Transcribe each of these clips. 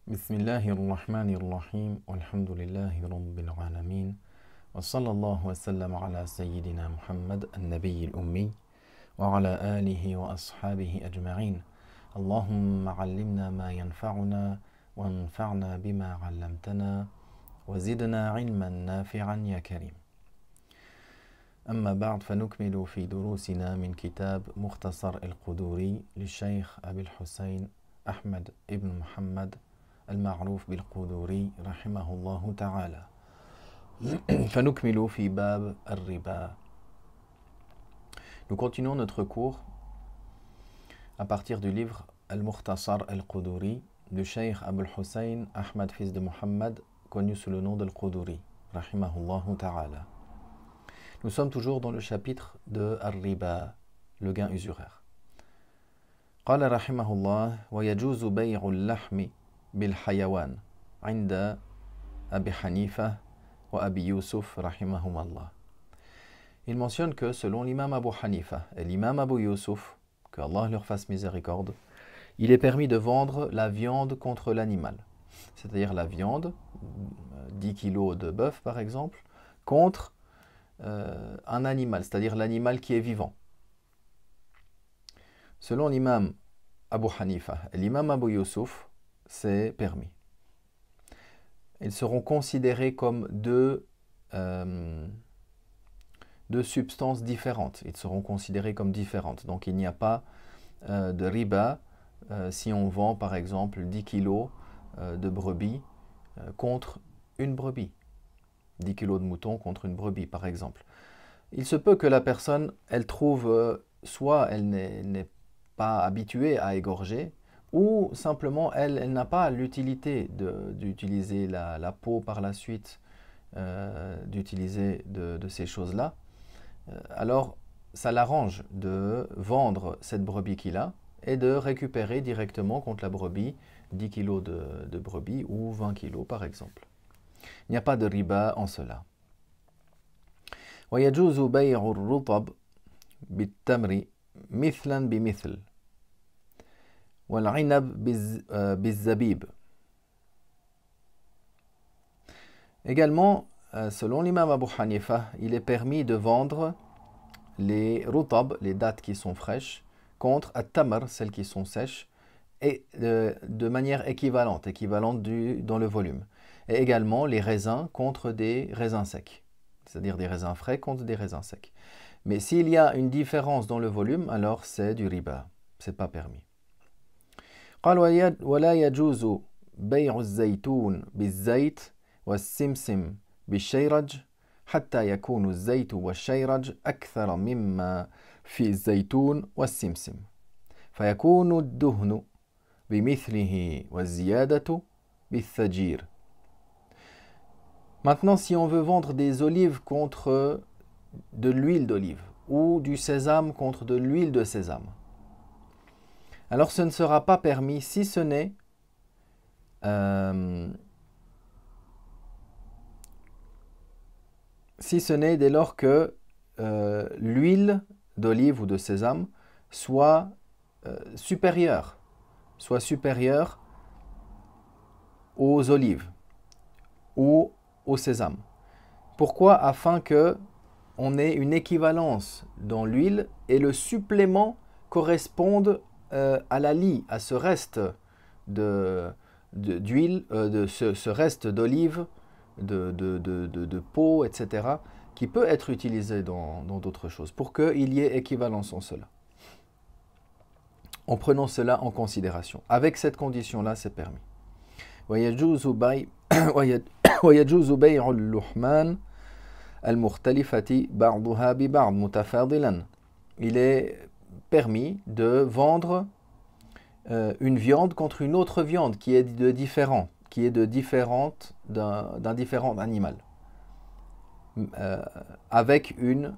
بسم الله الرحمن الرحيم والحمد لله رب العالمين وصلى الله وسلم على سيدنا محمد النبي الأمي وعلى آله وأصحابه أجمعين. اللهم علمنا ما ينفعنا وانفعنا بما علمتنا وزدنا علما نافعا يا كريم. أما بعد فنكمل في دروسنا من كتاب مختصر القدوري للشيخ أبي الحسين أحمد ابن محمد المعروف بالقدوري رحمه الله تعالى. فنكمل في باب الربا. Nous continuons notre cours à partir du livre Al-Mukhtasar al-Quduri du Cheikh Abul Hussein Ahmad fils de Muhammad, connu sous le nom d'Al-Quduri, rahimahullahu ta'ala. Nous sommes toujours dans le chapitre de Ar-Riba, le gain usuraire. قال رحمه الله ويجوز بيع اللحم بالحيوان عند أبي حنيفة وأبي يوسف رحمهما الله. Il mentionne que selon l'imam Abu Hanifa et l'imam Abu Yusuf, que Allah leur fasse miséricorde, il est permis de vendre la viande contre l'animal. C'est-à-dire la viande, 10 kilos de bœuf par exemple, contre un animal, c'est-à-dire l'animal qui est vivant. Selon l'imam Abu Hanifa et l'imam Abu Yusuf, c'est permis. Ils seront considérés comme deux substances différentes. Ils seront considérés comme différentes. Donc il n'y a pas de riba si on vend par exemple 10 kilos de brebis contre une brebis. 10 kilos de mouton contre une brebis par exemple. Il se peut que la personne, elle trouve, soit elle n'est pas habituée à égorger, ou simplement elle n'a pas l'utilité d'utiliser la peau par la suite, d'utiliser de ces choses-là. Alors ça l'arrange de vendre cette brebis qu'il a et de récupérer directement contre la brebis 10 kilos de brebis ou 20 kilos par exemple. Il n'y a pas de riba en cela. ويجوز بيع الرطب بالتمر مثلا بمثل والعنب بالزبيب. Également, selon l'imam Abu Hanifa, il est permis de vendre les rutab, les dattes qui sont fraîches, contre at-tamr, celles qui sont sèches, et de manière équivalente dans le volume. Et également les raisins contre des raisins secs, c'est-à-dire des raisins frais contre des raisins secs. Mais s'il y a une différence dans le volume, alors c'est du riba, c'est pas permis. قال ولا يجوز بيع الزيتون بالزيت والسمسم بالشيرج حتى يكون الزيت والشيرج أكثر مما في الزيتون والسمسم فيكون الدهن بمثله والزيادة بالثجير. Maintenant, si on veut vendre des olives contre de l'huile d'olive ou du sésame contre de l'huile de sésame, alors ce ne sera pas permis si ce n'est dès lors que l'huile d'olive ou de sésame soit supérieure aux olives ou au sésame. Pourquoi? Afin que on ait une équivalence dans l'huile et le supplément corresponde à la lie, à ce reste d'huile, de ce reste d'olive, de peau, etc., qui peut être utilisé dans d'autres choses, pour qu'il y ait équivalence en cela. En prenant cela en considération. Avec cette condition-là, c'est permis. ويجوز بيع اللحمان المختلفة بعضها ببعض متفاضلا. Il est permis de vendre une viande contre une autre viande qui est d'un différent animal, avec une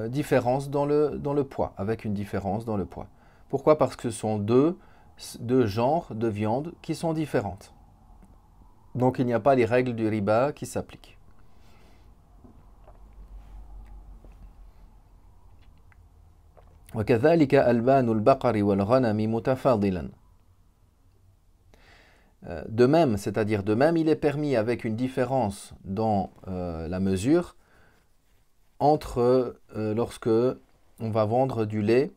différence dans le poids, Pourquoi? Parce que ce sont deux genres de viande qui sont différentes. Donc il n'y a pas les règles du riba qui s'appliquent. وكذلك ألبان البقر والغنم متفاضلا. De même, c'est-à-dire de même, il est permis avec une différence dans la mesure entre lorsque on va vendre du lait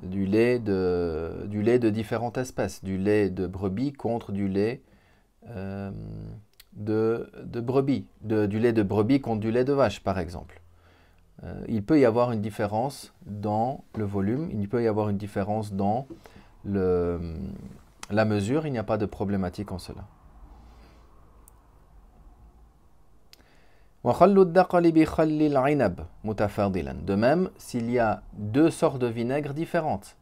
de différentes espèces, du lait de brebis contre du lait de brebis, du lait de brebis contre du lait de vache, par exemple. Il peut y avoir une différence dans le volume, il peut y avoir une différence dans la mesure, il n'y a pas de problématique en cela. De même, s'il y a deux sortes de vinaigre différentes.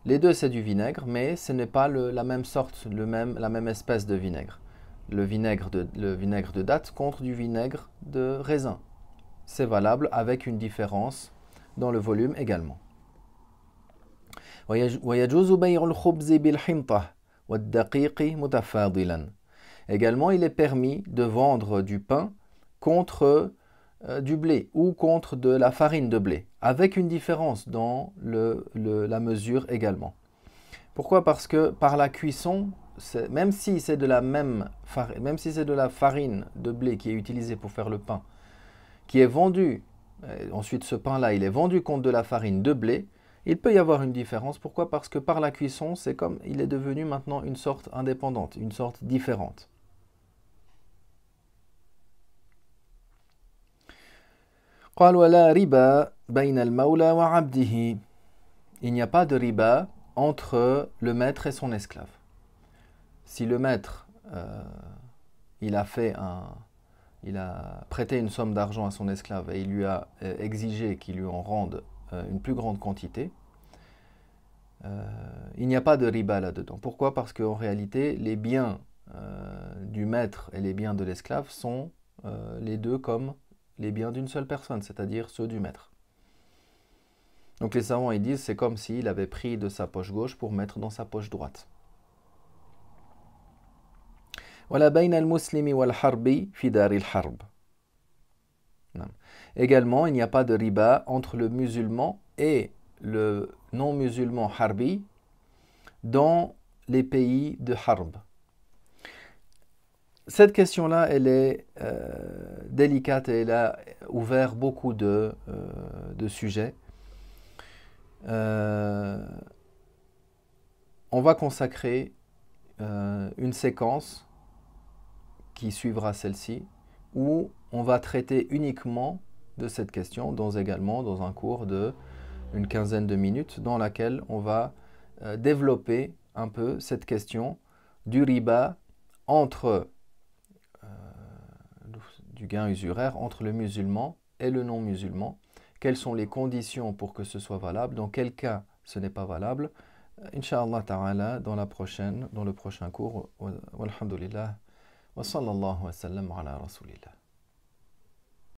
Les deux, c'est du vinaigre, mais ce n'est pas la même sorte, la même espèce de vinaigre. Le vinaigre de date contre du vinaigre de raisin. C'est valable avec une différence dans le volume également. Également, il est permis de vendre du pain contre du blé ou contre de la farine de blé, avec une différence dans la mesure également. Pourquoi? Parce que par la cuisson, même si c'est de la farine de blé qui est utilisée pour faire le pain, qui est vendue, ensuite ce pain-là, il est vendu contre de la farine de blé, il peut y avoir une différence. Pourquoi? Parce que par la cuisson, c'est comme il est devenu maintenant une sorte indépendante, une sorte différente. Il n'y a pas de riba entre le maître et son esclave. Si le maître, il a prêté une somme d'argent à son esclave et il lui a exigé qu'il lui en rende une plus grande quantité, il n'y a pas de riba là-dedans. Pourquoi? Parce qu'en réalité, les biens du maître et les biens de l'esclave sont les deux comme les biens d'une seule personne, c'est-à-dire ceux du maître. Donc les savants ils disent c'est comme s'il avait pris de sa poche gauche pour mettre dans sa poche droite. Également, il n'y a pas de riba entre le musulman et le non-musulman harbi dans les pays de harb. Cette question-là, elle est délicate et elle a ouvert beaucoup de sujets. On va consacrer une séquence qui suivra celle-ci où on va traiter uniquement de cette question, également dans un cours de une quinzaine de minutes dans laquelle on va développer un peu cette question du riba du gain usuraire entre le musulman et le non-musulman. Quelles sont les conditions pour que ce soit valable? Dans quel cas ce n'est pas valable? Inch'Allah ta'ala dans le prochain cours. Walhamdulillah. Wa sallallahu wa sallam ala rasulillah.